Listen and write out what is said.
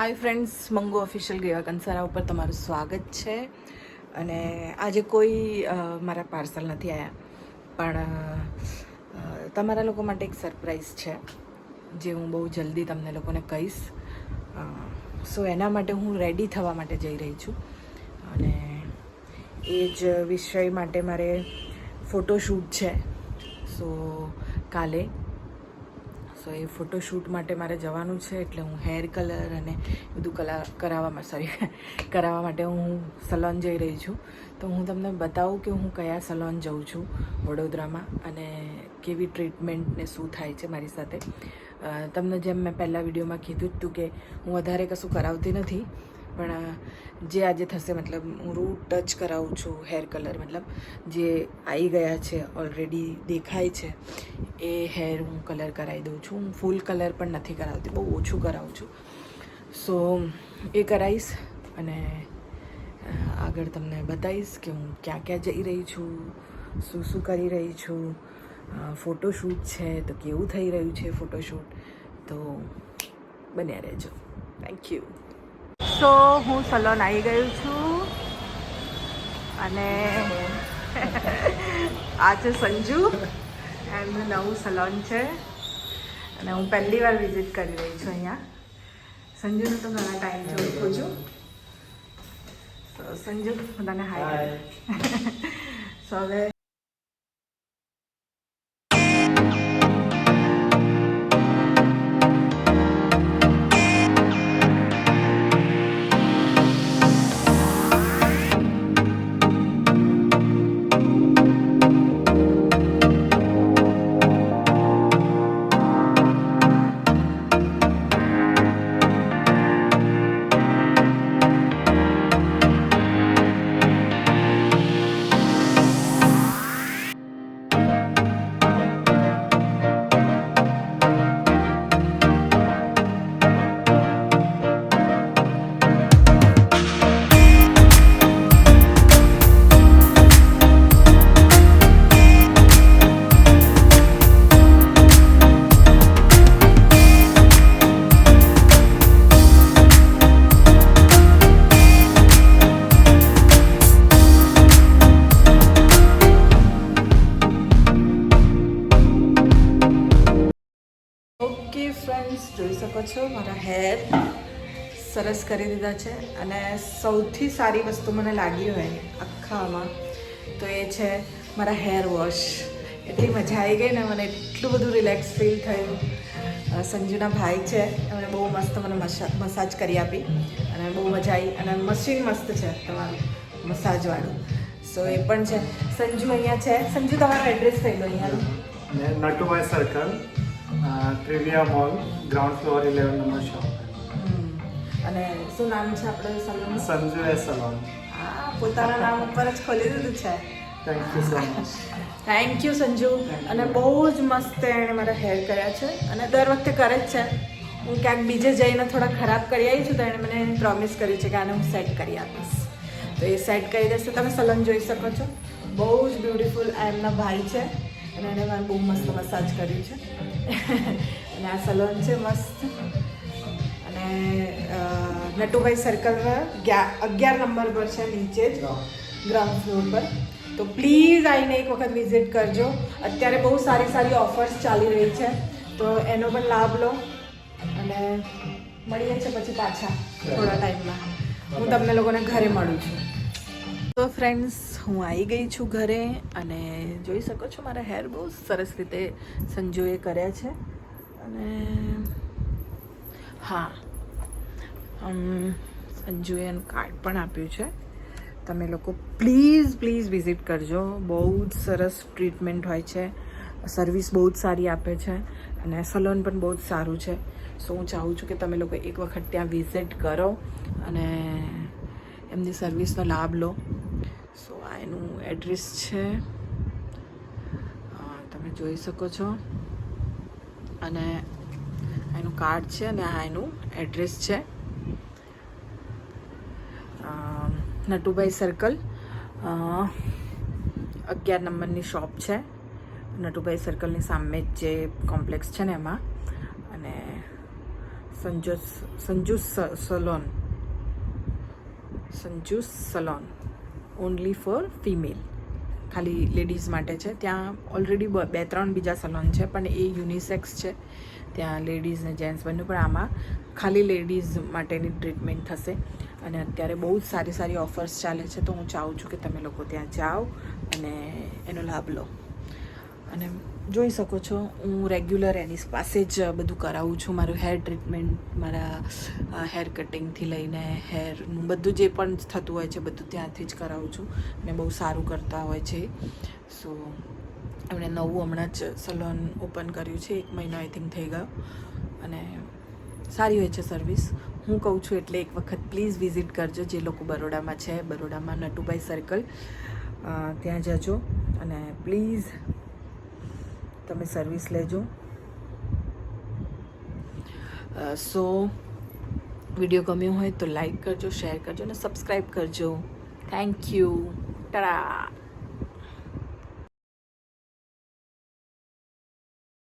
Hi friends, મંગુ official ગેવા Kansara ઉપર તમારું સ્વાગત છે. અને આજે કોઈ મારા પાર્સલ નથી આવ્યા, પણ તમારા લોકો માટે એક સરપ્રાઈઝ છે જે હું બહુ જલ્દી તમને લોકોને કહીશ. સો એના માટે હું રેડી થવા માટે જઈ રહી છું, અને એ જ વિષય માટે મારે ફોટોશૂટ છે. સો કાલે એ ફોટોશૂટ માટે મારે જવાનું છે, એટલે હું હેર કલર અને બધું કરાવવા માટે હું સલોન જઈ રહી છું. તો હું તમને બતાવું કે હું કયા સલોન જાઉં છું વડોદરામાં, અને કેવી ટ્રીટમેન્ટ ને શું થાય છે મારી સાથે. તમને જેમ મેં પહેલાં વિડીયોમાં કીધું જ હતું કે હું વધારે કશું કરાવતી નથી, પણ જે આજે થશે, મતલબ હું રૂટ ટચ કરાવું છું. હેર કલર મતલબ જે આવી ગયા છે, ઓલરેડી દેખાય છે, એ હેર હું કલર કરાવી દઉં છું. હું ફૂલ કલર પણ નથી કરાવતી, બહુ ઓછું કરાવું છું. સો એ કરાવીશ, અને આગળ તમને બતાવીશ કે હું ક્યાં ક્યાં જઈ રહી છું, શું શું કરી રહી છું. ફોટોશૂટ છે તો કેવું થઈ રહ્યું છે ફોટોશૂટ, તો બન્યા રહેજો. Thank you. સો હું સલોન આવી ગયું છું, અને આ છે સંજુ, એમનું નવું સલોન છે, અને હું પહેલી વાર વિઝિટ કરી રહી છું અહીંયા. સંજુને તો ઘણા ટાઈમથી ઓળખું છું. તો સંજુ, બધાને હાય. સો હવે ફ્રેન્ડ્સ જોઈ શકો છો, મારા હેર સરસ કરી દીધા છે. અને સૌથી સારી વસ્તુ મને લાગી હોય આખામાં તો એ છે મારા હેર વોશ. એટલી મજા આવી ગઈ ને, મને એટલું બધું રિલેક્સ ફીલ થયું. સંજુના ભાઈ છે, એમણે બહુ મસ્ત મને મસાજ કરી આપી, અને બહુ મજા આવી. અને મશીન મસ્ત છે તમારું મસાજવાળું. સો એ પણ છે. સંજુ અહીંયા છે. સંજુ, તમારો એડ્રેસ કહી દો અહીંયાનું. Natubhai circle, Trivia mall, ground floor 11 number shop. અને શું નામ છે આપણે સલૂન? સંજુ એ સલોન. હા, પોતાના નામ ઉપર જ ખોલી દીધું છે. Thank you so much. Thank you Sanju. અને બહુ જ મસ્ત એણે મારા હેર કર્યા છે, અને દર વખતે કરે જ છે. હું ક્યાંક બીજે જઈને થોડા ખરાબ કરી આવી છું, તો એણે મને પ્રોમિસ કર્યું છે કે આને હું સેટ કરી આપીશ. તો એ સેટ કરી દેશે. તમે સલૂન જોઈ શકો છો, બહુ જ બ્યુટિફુલ. આ એમના ભાઈ છે, અને એણે મને બહુ મસ્ત મસાજ કર્યું છે. અને આ સલોન છે મસ્ત. અને નટુભાઈ સર્કલમાં 11 નંબર પર છે, નીચે જ ગ્રાઉન્ડ ફ્લોર પર. તો પ્લીઝ આવીને એક વખત વિઝિટ કરજો. અત્યારે બહુ સારી સારી ઓફર્સ ચાલી રહી છે, તો એનો પણ લાભ લો. અને મળીએ છીએ પછી પાછા થોડા ટાઈમમાં. હું તમને લોકોને ઘરે મળું છું. તો ફ્રેન્ડ્સ, હું આવી ગઈ છું ઘરે, અને જોઈ શકો છો મારા હેર બહુ સરસ રીતે સંજુએ કર્યા છે. અને હા, સંજુએ એનું કાર્ડ પણ આપ્યું છે. તમે લોકો પ્લીઝ વિઝિટ કરજો. બહુ જ સરસ ટ્રીટમેન્ટ હોય છે, સર્વિસ બહુ જ સારી આપે છે, અને સલોન પણ બહુ જ સારું છે. સો હું ચાહું છું કે તમે લોકો એક વખત ત્યાં વિઝિટ કરો અને એમની સર્વિસનો લાભ લો. સો આ એનું એડ્રેસ છે, તમે જોઈ શકો છો. અને એનું કાર્ડ છે, અને આ એનું એડ્રેસ છે. નટુભાઈ સર્કલ 11 નંબરની શોપ છે. નટુભાઈ સર્કલની સામે જ જે કોમ્પ્લેક્સ છે ને એમાં. અને સંજૂસ સલોન ઓનલી ફોર ફિમેલ, ખાલી લેડીઝ માટે છે. ત્યાં ઓલરેડી 2-3 બીજા સલોન છે પણ એ યુનિસેક્સ છે. ત્યાં લેડીઝ ને જેન્ટ્સ બંને, પણ આમાં ખાલી લેડીઝ માટેની ટ્રીટમેન્ટ થશે. અને અત્યારે બહુ જ સારી સારી ઓફર્સ ચાલે છે, તો હું ચાહું છું કે તમે લોકો ત્યાં જાઓ અને એનો લાભ લો. અને જોઈ શકો છો હું રેગ્યુલર એની પાસે જ બધું કરાવું છું. મારું હેર ટ્રીટમેન્ટ, મારા હેર કટિંગથી લઈને હેરનું બધું જે પણ થતું હોય છે બધું ત્યાંથી જ કરાવું છું. અને બહુ સારું કરતા હોય છે. સો એમણે નવું હમણાં જ સલોન ઓપન કર્યું છે, 1 મહિનો આઈ થિંક થઈ ગયો, અને સારી હોય છે સર્વિસ. હું કહું છું એટલે એક વખત પ્લીઝ વિઝિટ કરજો. જે લોકો બરોડામાં છે, બરોડામાં નટુભાઈ સર્કલ ત્યાં જજો અને પ્લીઝ તમે સર્વિસ લેજો. સો વિડીયો ગમ્યો હોય તો લાઈક કરજો, શેર કરજો અને સબસ્ક્રાઈબ કરજો. Thank you. ટાટા.